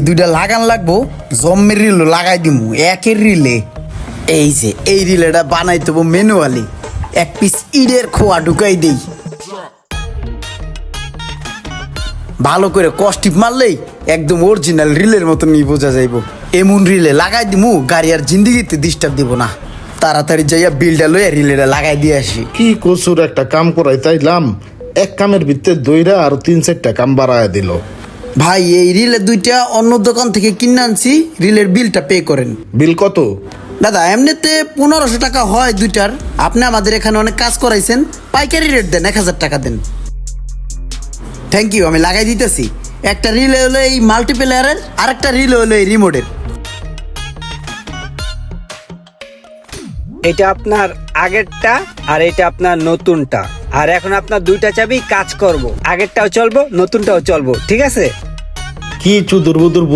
দুইটা লাগান লাগবো, জম্মের রিল লাগাই দিমু একের রিলে। এই যে এই রিলেটা বানাই দেবো ম্যানুয়ালি, এক পিস ইটের খোয়া ঢুকাই দেই, ভালো করে কষ্টিপ মারলেই একদম অরিজিনাল রিলের মতনই বোঝা যাইব। এমন রিলে লাগাই দিমু গাড়ি আর জিন্দিগিতে ডিস্টার্ব দিব না। তাড়াতাড়ি যাইয়া বিলটা লইয়া রিলেটা লাগাই দিয়ে আসি। কি কচুর একটা কাম করাই তাইলাম, এক কামের ভিতরে দইরা আর 3-4টা কাম বাড়ায় দিল। ভাই এই রিলের দুইটা অন্য দোকান থেকে কিনে আনছি, রিলের বিলটা পে করেন। বিল কত? দাদা এমনিতে 1500 টাকা হয় দুইটার, আপনি আমাদের এখানে অনেক কাজ করাইছেন, পাইকারি রেট দেন, 1000 টাকা দেন। থ্যাংক ইউ, আমি লাগাই দিতেছি। একটা রিলে হলো এই মাল্টিপ্লেয়ারের, আর একটা রিলে হলো এই রিমোটের। এটা আপনার আগেরটা আর এটা আপনার নতুনটা, আর এখন আপনার দুইটা চাবি কাজ করব, আগেরটাও চলবো নতুনটাও চলবো, ঠিক আছে? কি চুদুর বুদুর